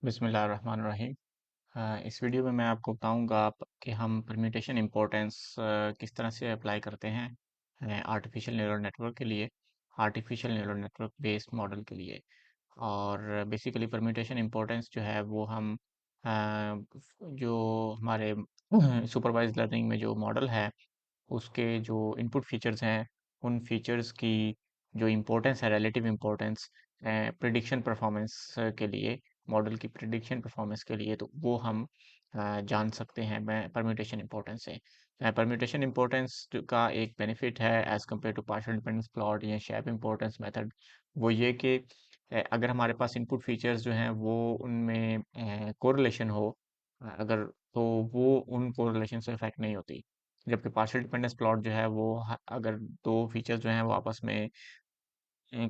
बिस्मिल्लाहिर्रहमानिर्रहीम। इस वीडियो में मैं आपको बताऊंगा कि हम परम्यूटेशन इम्पोर्टेंस किस तरह से अप्लाई करते हैं आर्टिफिशियल न्यूरल नेटवर्क के लिए, artificial neural network based model के लिए। और बेसिकली परम्यूटेशन इम्पोर्टेंस जो है वो हम जो हमारे सुपरवाइज लर्निंग में जो मॉडल है उसके जो इनपुट फीचर्स हैं उन फीचर्स की जो इम्पोर्टेंस है, रिलेटिव इम्पोर्टेंस प्रिडिक्शन परफॉर्मेंस के लिए, मॉडल की प्रिडिक्शन परफॉर्मेंस के लिए, तो वो हम जान सकते हैं मैं परम्यूटेशन इम्पोर्टेंस से। परम्यूटेशन इम्पोर्टेंस का एक बेनिफिट है as compared to partial dependence plot या शेप इम्पोर्टेंस मेथड, वो ये कि अगर हमारे पास इनपुट फीचर्स जो हैं वो उनमें कोरिलेशन हो, अगर तो वो उन कोरिलेशन से इफेक्ट नहीं होती। जबकि पार्शियल डिपेंडेंस प्लॉट जो है वो अगर दो फीचर्स जो हैं वो आपस में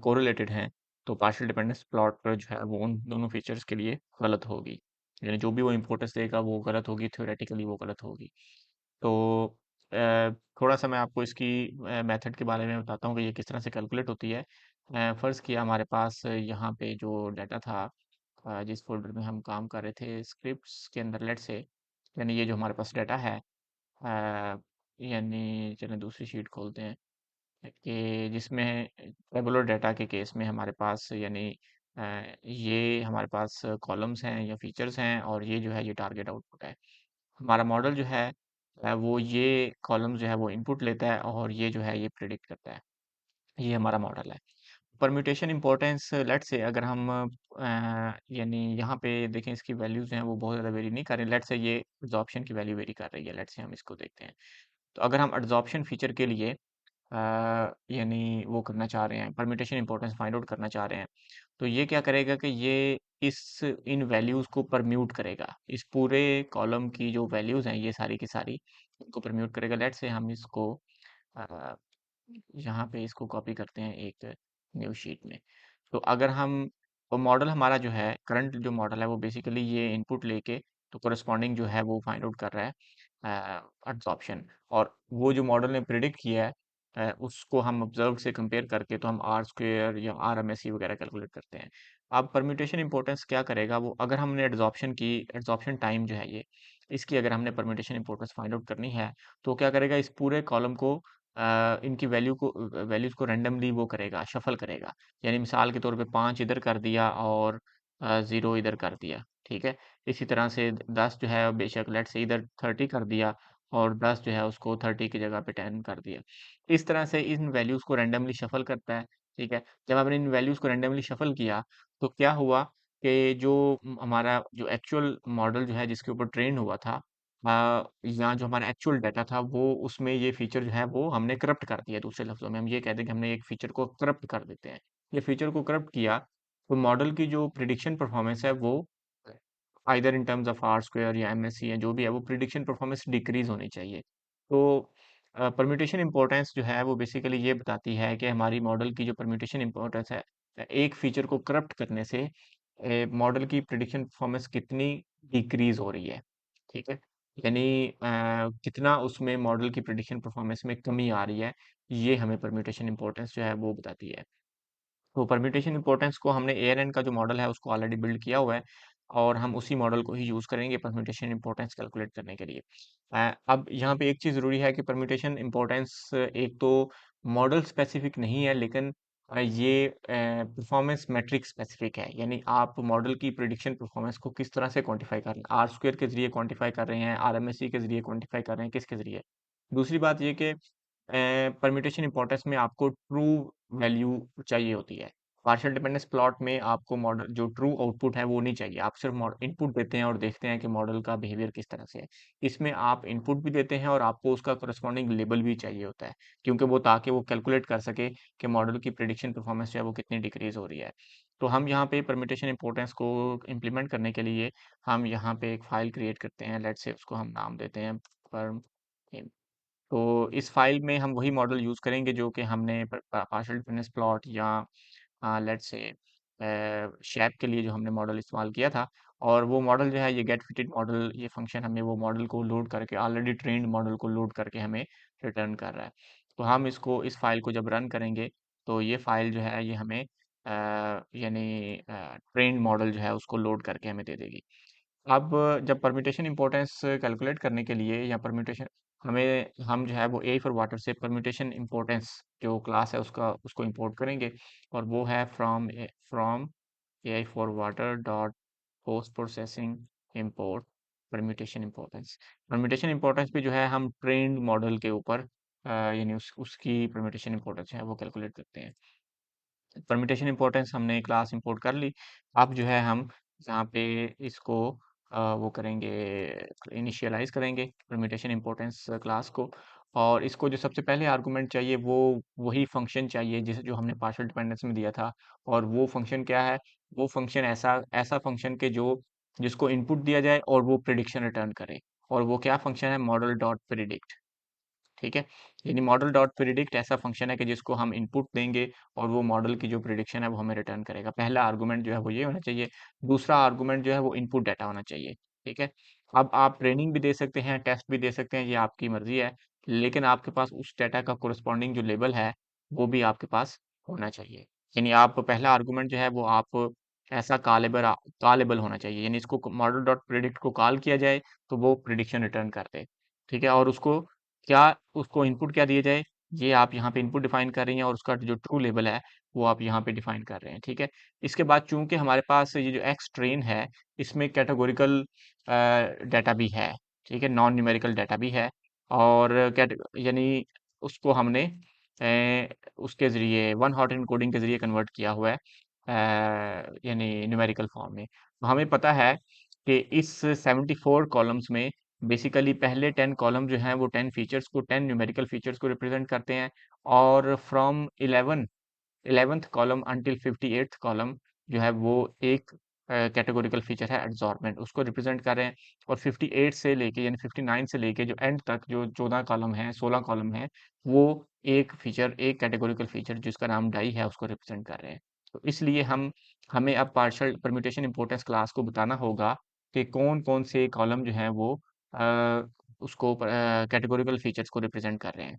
कोरिलेटेड हैं तो पार्शियल डिपेंडेंस प्लॉट पर जो है वो उन दोनों फीचर्स के लिए गलत होगी, यानी जो भी वो इम्पोर्टेंस देगा वो गलत होगी, थ्योरेटिकली वो गलत होगी। तो थोड़ा सा मैं आपको इसकी मेथड के बारे में बताता हूँ कि ये किस तरह से कैलकुलेट होती है। फ़र्ज़ किया हमारे पास यहाँ पे जो डाटा था, जिस फ़ोल्डर में हम काम कर रहे थे स्क्रिप्ट्स के अंदर, लेट्स से यानी ये जो हमारे पास डाटा है, यानी चलें दूसरी शीट खोलते हैं कि जिसमें टेबुलर डाटा के केस में हमारे पास यानी ये हमारे पास कॉलम्स हैं या फीचर्स हैं और ये जो है ये टारगेट आउटपुट है। हमारा मॉडल जो है वो ये कॉलम जो है वो इनपुट लेता है और ये जो है ये प्रिडिक्ट करता है। ये हमारा मॉडल है। परम्यूटेशन इम्पोर्टेंस लेट्स से अगर हम यानी यहाँ पे देखें इसकी वैल्यूज़ जो हैं वो बहुत ज़्यादा वेरी नहीं कर रही। लेट्स से ये एडसॉर्प्शन की वैल्यू वेरी कर रही है। लेट्स से हम इसको देखते हैं। तो अगर हम एडसॉर्प्शन फीचर के लिए यानी वो करना चाह रहे हैं, परम्यूटेशन इम्पोर्टेंस फाइंड आउट करना चाह रहे हैं, तो ये क्या करेगा कि ये इस इन वैल्यूज़ को परम्यूट करेगा। इस पूरे कॉलम की जो वैल्यूज़ हैं ये सारी की सारी इनको परम्यूट करेगा। लेट्स से हम इसको अ, यहाँ पे इसको कॉपी करते हैं एक न्यू शीट में। तो अगर हम वो मॉडल हमारा जो है करंट जो मॉडल है वो बेसिकली ये इनपुट लेके तो कोरस्पॉन्डिंग जो है वो फाइंड आउट कर रहा है एब्जॉर्प्शन, और वो जो मॉडल ने प्रिडिक्ट किया है उसको हम ऑब्जर्व से कंपेयर करके तो हम आर स्क्वेयर या आर एम एस सी वगैरह कैलकुलेट करते हैं। अब परम्यूटेशन इंपॉर्टेंस क्या करेगा, वो अगर हमने एड्सॉर्प्शन की, एड्सॉर्प्शन टाइम जो है ये, इसकी अगर हमने परम्यूटेशन इंपॉर्टेंस फाइंड आउट करनी है तो क्या करेगा, इस पूरे कॉलम को इनकी वैल्यूज़ को रैंडमली वो करेगा, शफल करेगा। यानी मिसाल के तौर पे 5 इधर कर दिया और 0 इधर कर दिया, ठीक है? इसी तरह से 10 जो है बेशक लेट्स से इधर 30 कर दिया और 10 जो है उसको 30 की जगह पे 10 कर दिया। इस तरह से इन वैल्यूज़ को रैंडमली शफल करता है, ठीक है? जब हमने इन वैल्यूज़ को रैंडमली शफल किया तो क्या हुआ कि जो हमारा जो एक्चुअल मॉडल जो है जिसके ऊपर ट्रेन हुआ था, या जो हमारा एक्चुअल डाटा था वो उसमें ये फीचर जो है वो हमने करप्ट कर दिया। दूसरे लफ्ज़ों में हम ये कहते हैं कि हमने एक फीचर को करप्ट कर देते हैं। ये फीचर को करप्ट किया तो मॉडल की जो प्रिडिक्शन परफॉर्मेंस है वो either in terms of R square या एमएससी या जो भी है वो प्रिडिक्शन परफॉर्मेंस डिक्रीज होनी चाहिए। तो परम्यूटेशन इंपॉर्टेंस जो है वो बेसिकली ये बताती है कि हमारी मॉडल की जो परम्यूटेशन इंपॉर्टेंस है, एक फीचर को करप्ट करने से मॉडल की प्रिडिक्शन परफॉर्मेंस कितनी डिक्रीज हो रही है, ठीक है? यानी कितना उसमें मॉडल की प्रिडिक्शन परफॉर्मेंस में कमी आ रही है, ये हमें परम्यूटेशन इंपॉर्टेंस जो है वो बताती है। तो परम्यूटेशन इंपॉर्टेंस को हमने एएनएन का जो मॉडल है उसको ऑलरेडी बिल्ड किया हुआ है और हम उसी मॉडल को ही यूज़ करेंगे परम्यूटेशन इंपॉर्टेंस कैलकुलेट करने के लिए। अब यहाँ पे एक चीज़ ज़रूरी है कि परम्यूटेशन इंपॉर्टेंस एक तो मॉडल स्पेसिफिक नहीं है, लेकिन ये परफॉर्मेंस मेट्रिक स्पेसिफिक है। यानी आप मॉडल की प्रिडिक्शन परफॉर्मेंस को किस तरह से क्वांटिफाई कर रहे हैं, आर स्क्वायर के जरिए क्वांटिफाई कर रहे हैं, आरएमएसई के जरिए क्वांटिफाई कर रहे हैं, किसके जरिए। दूसरी बात ये कि परम्यूटेशन इंपॉर्टेंस में आपको ट्रू वैल्यू चाहिए होती है। पार्शियल डिपेंडेंस प्लॉट में आपको मॉडल जो ट्रू आउटपुट है वो नहीं चाहिए। आप सिर्फ इनपुट देते हैं और देखते हैं कि मॉडल का बिहेवियर किस तरह से है। इसमें आप इनपुट भी देते हैं और आपको उसका करस्पॉन्डिंग लेबल भी चाहिए होता है, क्योंकि वो ताकि वो कैलकुलेट कर सके कि मॉडल की प्रिडिक्शन परफॉर्मेंस जो है वो कितनी डिक्रीज हो रही है। तो हम यहाँ पे परम्यूटेशन इंपॉर्टेंस को इम्प्लीमेंट करने के लिए हम यहाँ पे एक फाइल क्रिएट करते हैं। लेट्स से उसको हम नाम देते हैं परम। तो इस फाइल में हम वही मॉडल यूज़ करेंगे जो कि हमने पार्शियल डिफरेंस प्लॉट या लेट्स से शेप के लिए जो हमने मॉडल इस्तेमाल किया था। और वो मॉडल जो है ये गेट फिटेड मॉडल, ये फंक्शन हमें वो मॉडल को लोड करके, ऑलरेडी ट्रेन्ड मॉडल को लोड करके हमें रिटर्न कर रहा है। तो हम इसको इस फाइल को जब रन करेंगे तो ये फाइल जो है ये हमें यानी ट्रेंड मॉडल जो है उसको लोड करके हमें दे देगी। अब जब परम्यूटेशन इंपॉर्टेंस कैलकुलेट करने के लिए या परम्यूटेशन हमें हम जो है वो ए फॉर वाटर से परम्यूटेशन इंपॉर्टेंस जो क्लास है उसका उसको इंपोर्ट करेंगे, और वो है from A for water dot post processing import permutation importance. Permutation importance पे जो है हम ट्रेंड मॉडल के ऊपर यानी उसकी परम्यूटेशन इंपॉर्टेंस है वो कैलकुलेट करते हैं। परम्यूटेशन इंपॉर्टेंस हमने क्लास इंपोर्ट कर ली। अब जो है हम यहाँ पे इसको वो करेंगे, इनिशियलाइज करेंगे परम्यूटेशन इंपॉर्टेंस क्लास को, और इसको जो सबसे पहले आर्गुमेंट चाहिए वो वही फंक्शन चाहिए जिसे जो हमने पार्शियल डिपेंडेंस में दिया था। और वो फंक्शन क्या है? वो फंक्शन ऐसा ऐसा फंक्शन के जो जिसको इनपुट दिया जाए और वो प्रिडिक्शन रिटर्न करे। और वो क्या फंक्शन है? Model dot predict. ठीक है, यानी मॉडल डॉट प्रिडिक्ट ऐसा फंक्शन है कि जिसको हम इनपुट देंगे और वो मॉडल की जो प्रिडिक्शन है वो हमें रिटर्न करेगा। पहला आर्गुमेंट जो है वो ये होना चाहिए। दूसरा आर्गुमेंट जो है वो इनपुट डाटा होना चाहिए। ठीक है, अब आप ट्रेनिंग भी दे सकते हैं, टेस्ट भी दे सकते हैं, ये आपकी मर्जी है, लेकिन आपके पास उस डाटा का कोरिस्पॉन्डिंग जो लेबल है वो भी आपके पास होना चाहिए। यानी आप पहला आर्गुमेंट जो है वो आप ऐसा कॉलेबल होना चाहिए, यानी इसको मॉडल डॉट प्रिडिक्ट को कॉल किया जाए तो वो प्रिडिक्शन रिटर्न कर दे। ठीक है, और क्या उसको इनपुट क्या दिए जाए, ये आप यहाँ पे इनपुट डिफाइन कर रही हैं, और उसका जो ट्रू लेबल है वो आप यहाँ पे डिफाइन कर रहे हैं। ठीक है, इसके बाद चूंकि हमारे पास ये जो एक्स ट्रेन है इसमें कैटेगोरिकल डाटा भी है। ठीक है, नॉन न्यूमेरिकल डाटा भी है, और यानी उसको हमने उसके ज़रिए वन हॉट एन्कोडिंग के ज़रिए कन्वर्ट किया हुआ है, यानी न्यूमेरिकल फॉर्म में। तो हमें पता है कि इस 74 कॉलम्स में बेसिकली पहले 10 कॉलम जो हैं वो 10 फीचर्स को 10 न्यूमेरिकल फीचर्स को रिप्रेजेंट करते हैं, और from 11th column until 58th column जो है वो एक कैटेगोरिकल फीचर है एड्जॉर्बमेंट, उसको रिप्रेजेंट कर रहे हैं। और 58 से लेके यानी 59 से लेके जो एंड तक जो 14 कॉलम है 16 कॉलम है वो एक कैटेगोरिकल फीचर जिसका नाम डाई है उसको रिप्रेजेंट कर रहे हैं। तो इसलिए हमें अब पार्शियल परम्यूटेशन इंपॉर्टेंस क्लास को बताना होगा कि कौन कौन से कॉलम जो हैं वो अ, उसको कैटेगोरिकल फीचर्स को रिप्रेजेंट कर रहे हैं।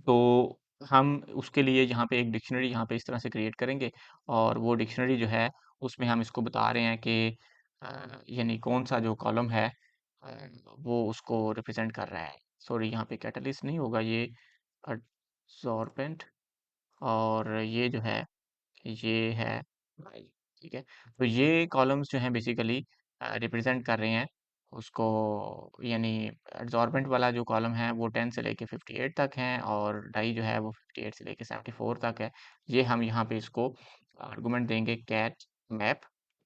तो हम उसके लिए यहाँ पे एक डिक्शनरी यहाँ पे इस तरह से क्रिएट करेंगे, और वो डिक्शनरी जो है उसमें हम इसको बता रहे हैं कि यानी कौन सा जो कॉलम है अ, वो उसको रिप्रेजेंट कर रहा है। सॉरी, यहाँ पे कैटलिस्ट नहीं होगा, ये अब्सॉर्बेंट, और ये जो है ये है भाई। ठीक है, तो ये कॉलम्स जो हैं बेसिकली रिप्रेजेंट कर रहे हैं उसको, यानी एड्जॉर्बेंट वाला जो कॉलम है वो 10 से लेके 58 तक हैं, और डाई जो है वो 58 से लेके 74 तक है। ये हम यहाँ पे इसको आर्गुमेंट देंगे cat map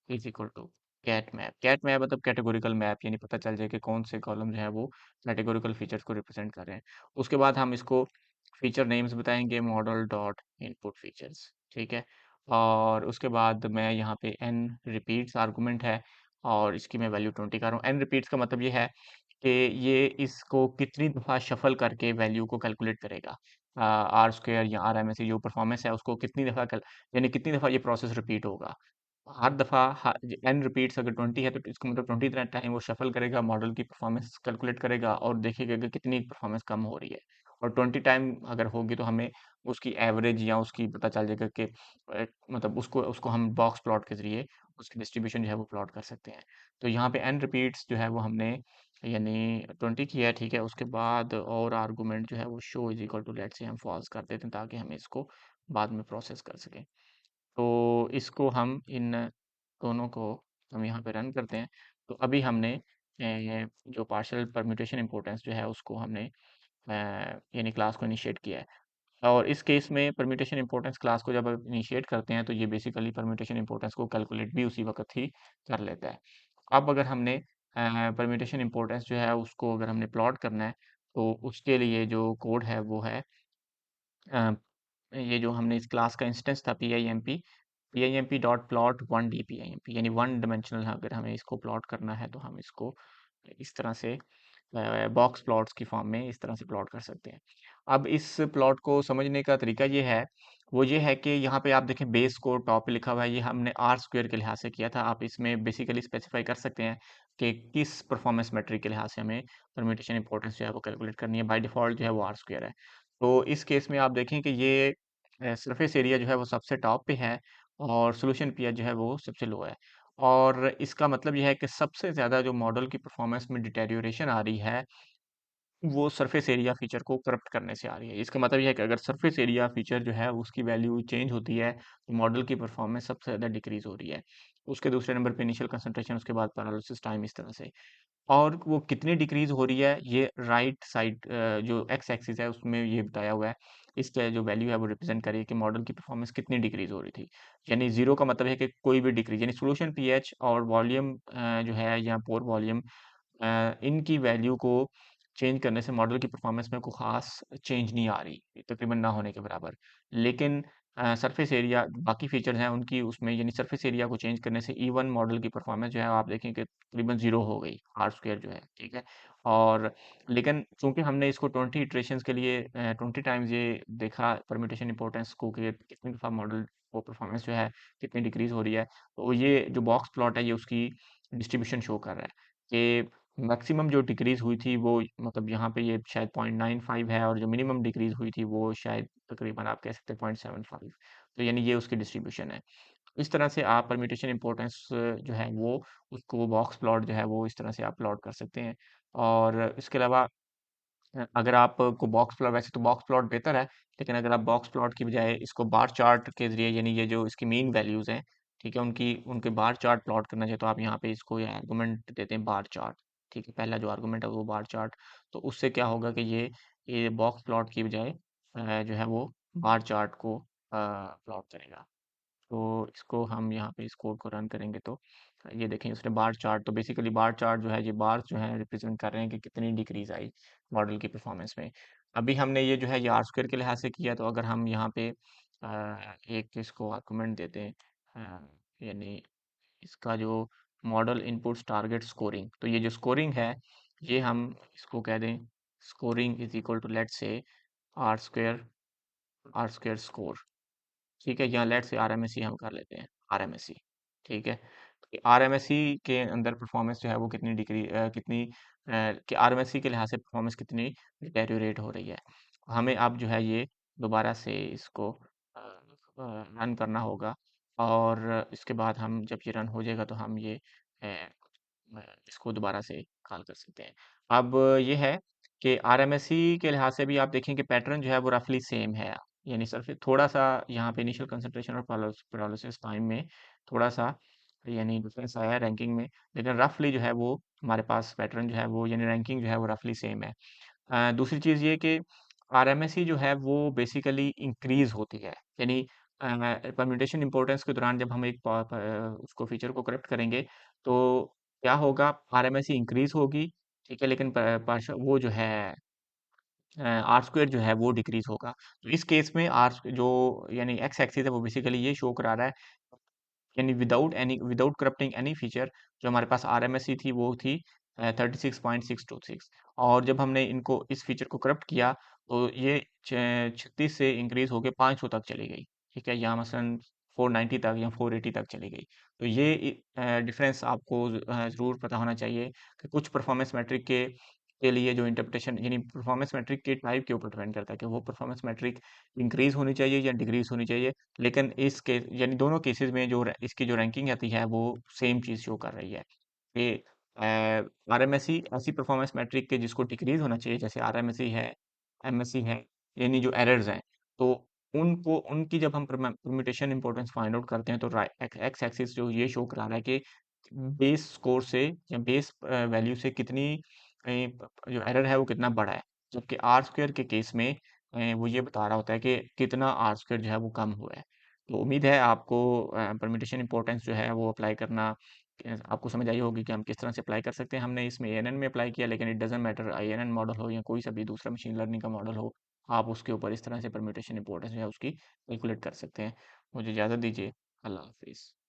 is equal to cat map मतलब कैटेगोरिकल मैप, यानी पता चल जाए कि कौन से कॉलम जो है वो कैटेगोरिकल फीचर्स को रिप्रेजेंट कर रहे हैं। उसके बाद हम इसको फीचर नेम्स बताएंगे, मॉडल डॉट इनपुट फीचर्स। ठीक है, और उसके बाद मैं यहाँ पे एन रिपीट्स आर्गुमेंट है, और इसकी मैं वैल्यू 20 कर रहा हूँ। एन रिपीट्स का मतलब ये है कि ये इसको कितनी दफ़ा शफल करके वैल्यू को कैलकुलेट करेगा, आर स्क्वायर या आर एम एस जो परफॉर्मेंस है उसको कितनी दफ़ा यानी कितनी दफ़ा ये प्रोसेस रिपीट होगा। हर दफ़ा एन रिपीट्स अगर 20 है तो इसका मतलब 20 टाइम वो शफल करेगा, मॉडल की परफॉर्मेंस कैलकुलेट करेगा और देखेगा कि कितनी परफॉर्मेंस कम हो रही है। और 20 टाइम अगर होगी तो हमें उसकी एवरेज या उसकी पता चल जाएगा कि मतलब उसको उसको हम बॉक्स प्लॉट के ज़रिए उसकी डिस्ट्रीब्यूशन जो है वो प्लॉट कर सकते हैं। तो यहाँ पे एन रिपीट्स जो है वो हमने यानी 20 किया है। ठीक है, उसके बाद और आर्गुमेंट जो है वो show is equal to let's say हम फॉल्स कर देते हैं ताकि हम इसको बाद में प्रोसेस कर सकें। तो इसको हम इन दोनों को हम यहाँ पे रन करते हैं। तो अभी हमने जो पार्शियल परम्यूटेशन इंपॉर्टेंस जो है उसको हमने यानी क्लास को इनिशिएट किया है। और इस केस में परम्यूटेशन इंपॉर्टेंस क्लास को जब आप इनिशिएट करते हैं तो ये बेसिकली परम्यूटेशन इंपॉर्टेंस को कैलकुलेट भी उसी वक्त ही कर लेता है। अब अगर हमने परम्यूटेशन इंपॉर्टेंस जो है उसको अगर हमने प्लॉट करना है तो उसके लिए जो कोड है वो है अ, ये जो हमने इस क्लास का इंस्टेंस था P I am P dot plot one D P I am P, यानी वन डायमेंशनल अगर हमें इसको प्लॉट करना है तो हम इसको इस तरह से बॉक्स प्लॉट्स की फॉर्म में इस तरह से प्लॉट कर सकते हैं। अब इस प्लॉट को समझने का तरीका ये है कि यहाँ पे आप देखें बेस को टॉप पे लिखा हुआ है, ये हमने आर स्क्वायर के लिहाज से किया था। आप इसमें बेसिकली स्पेसिफाई कर सकते हैं कि किस परफॉर्मेंस मेट्रिक के लिहाज से हमें परम्यूटेशन इंपॉर्टेंस जो है वो कैलकुलेट करनी है। बाय डिफॉल्ट जो है वो आर स्क्वायर है। तो इस केस में आप देखें कि ये सरफेस एरिया जो है वो सबसे टॉप पे है, और सॉल्यूशन पीएच जो है वो सबसे लो है। और इसका मतलब ये है कि सबसे ज़्यादा जो मॉडल की परफॉर्मेंस में डिटेरियोरेशन आ रही है, वो सरफेस एरिया फीचर को करप्ट करने से आ रही है। इसका मतलब ये है कि अगर सरफेस एरिया फीचर जो है उसकी वैल्यू चेंज होती है, तो मॉडल की परफॉर्मेंस सबसे ज़्यादा डिक्रीज हो रही है। उसके दूसरे नंबर पे इनिशियल कंसंट्रेशन, उसके बाद पैरालिसिस टाइम, इस तरह से। और वो कितनी डिक्रीज हो रही है, ये राइट साइड जो एक्स एक्सिस है उसमें ये बताया हुआ है। इसका जो वैल्यू है वो रिप्रेजेंट करिए कि मॉडल की परफॉर्मेंस कितनी डिक्रीज हो रही थी। यानी जीरो का मतलब है कि कोई भी डिक्रीज, यानी सोल्यूशन पीएच और वॉल्यूम जो है या पोर वॉल्यूम, इनकी वैल्यू को चेंज करने से मॉडल की परफॉर्मेंस में कोई ख़ास चेंज नहीं आ रही, तकरीबन ना होने के बराबर। लेकिन सरफेस एरिया, बाकी फीचर्स हैं उनकी उसमें, यानी सरफेस एरिया को चेंज करने से इवन मॉडल की परफॉर्मेंस जो है आप देखें कि तकरीबन ज़ीरो हो गई, आर स्क्वायर जो है, ठीक है। और लेकिन चूंकि हमने इसको 20 इटरेशंस के लिए 20 टाइम्स ये देखा परम्यूटेशन इंपॉर्टेंस को कि कितनी दफ़ा मॉडल को परफॉर्मेंस जो है कितनी डिक्रीज हो रही है, तो ये जो बॉक्स प्लॉट है ये उसकी डिस्ट्रीब्यूशन शो कर रहा है कि मैक्सिमम जो डिक्रीज हुई थी वो, मतलब यहाँ पे ये शायद 0.95 है, और जो मिनिमम डिक्रीज हुई थी वो शायद तकरीबन आप कह सकते हैं 0.75। तो यानी ये उसकी डिस्ट्रीब्यूशन है। इस तरह से आप परम्यूटेशन इंपॉर्टेंस जो है वो, उसको बॉक्स प्लॉट जो है वो इस तरह से आप प्लॉट कर सकते हैं। और इसके अलावा अगर आपको बॉक्स प्लॉट, वैसे तो बॉक्स प्लॉट बेहतर है, लेकिन अगर आप बॉक्स प्लॉट की बजाय इसको बार चार्ट के जरिए, यानी ये जो इसकी मेन वैल्यूज हैं, ठीक है, उनकी उनके बार चार्ट प्लॉट करना चाहिए, तो आप यहाँ पे इसको ये आर्गूमेंट देते हैं बार चार्ट। ठीक है, पहला जो आर्गूमेंट है वो बार चार्ट। तो उससे क्या होगा कि ये बॉक्स प्लॉट की बजाय जो है वो बार चार्ट को प्लॉट करेगा। तो इसको हम यहाँ पे इस कोड को रन करेंगे तो ये देखें उसने बार चार्ट, तो बेसिकली बार चार्ट जो है, ये बार जो है रिप्रेजेंट कर रहे हैं कि कितनी डिक्रीज आई मॉडल की परफॉर्मेंस में। अभी हमने ये जो है ये आर स्क्वायर के लिहाज से किया, तो अगर हम यहाँ पे एक इसको आर्गुमेंट देते हैं, यानी इसका जो मॉडल इनपुट्स टारगेट स्कोरिंग, तो ये जो स्कोरिंग है ये हम इसको कह दें scoring is equal to let say R square, R square score. ठीक है, यहाँ लेट से आरएमएससी हम कर लेते हैं, आरएमएससी। ठीक है, आरएमएससी के अंदर परफॉर्मेंस जो है वो कितनी डिग्री कितनी कि आरएमएससी के लिहाज से परफॉर्मेंस कितनी डिटेरियोरेट हो रही है। हमें अब जो है ये दोबारा से इसको रन करना होगा, और इसके बाद हम जब ये रन हो जाएगा तो हम ये इसको दोबारा से कॉल कर सकते हैं। अब ये है कि आरएमएससी के लिहाज से भी आप देखें कि पैटर्न जो है वो रफली सेम है, यानी सिर्फ थोड़ा सा यहाँ पे इनिशियल कंसंट्रेशन और पैरालिसिस टाइम में थोड़ा सा यानी डिफरेंस आया है रैंकिंग में, लेकिन रफली जो है वो हमारे पास पैटर्न जो है वो, यानी रैंकिंग जो है वो रफली सेम है। दूसरी चीज़ ये कि आरएमएससी जो है वो बेसिकली इंक्रीज होती है, यानी परम्यूटेशन इंपॉर्टेंस के दौरान जब हम एक उसको फीचर को करेक्ट करेंगे तो क्या होगा, आरएमएससी इंक्रीज होगी, ठीक है, लेकिन वो जो है आर स्क्वायर जो है वो डिक्रीज होगा। तो इस केस में आर जो यानी एक्स एक्सिस है वो बेसिकली ये शो करा रहा है, यानी विदाउट करप्टिंग एनी फीचर, जो हमारे पास आरएमएससी थी वो थी 36.626, और जब हमने इनको इस फीचर को करप्ट किया तो ये 36 से इंक्रीज होके 500 तक चली गई। ठीक है, या मसलन 490 तक या 480 तक चली गई। तो ये डिफरेंस आपको ज़रूर पता होना चाहिए कि कुछ परफॉर्मेंस मैट्रिक के लिए जो इंटरप्रिटेशन, यानी परफॉर्मेंस मैट्रिक के टाइप के ऊपर डिपेंड करता है कि वो परफॉर्मेंस मैट्रिक इंक्रीज होनी चाहिए या डिक्रीज होनी चाहिए। लेकिन इस केस, यानी दोनों केसेस में जो इसकी जो रैंकिंग आती है वो सेम चीज़ शो कर रही है कि आरएमएससी ऐसी परफॉर्मेंस मैट्रिक के जिसको डिक्रीज होना चाहिए, जैसे आरएमएससी है, एमएससी है, यानी जो एरर्स हैं, तो उनको उनकी जब हम परम्यूटेशन इंपॉर्टेंस फाइंड आउट करते हैं तो एक्स एक्सिस जो ये शो करा रहा है कि बेस स्कोर से या बेस वैल्यू से कितनी जो एरर है वो कितना बड़ा है, जबकि आर स्क्वायर के केस में वो ये बता रहा होता है कि कितना आर स्क्वायर जो है वो कम हुआ है। तो उम्मीद है आपको परम्यूटेशन इंपॉर्टेंस जो है वो अप्लाई करना आपको समझ आई होगी कि हम किस तरह से अप्लाई कर सकते हैं। हमने इसमें एएनएन में अप्लाई किया, लेकिन it doesn't matter ANN model हो या कोई सा भी दूसरा मशीन लर्निंग का मॉडल हो, आप उसके ऊपर इस तरह से परम्यूटेशन इंपॉर्टेंस जो है उसकी कैलकुलेट कर सकते हैं। मुझे इजाज़त दीजिए। अल्लाह हाफिज़।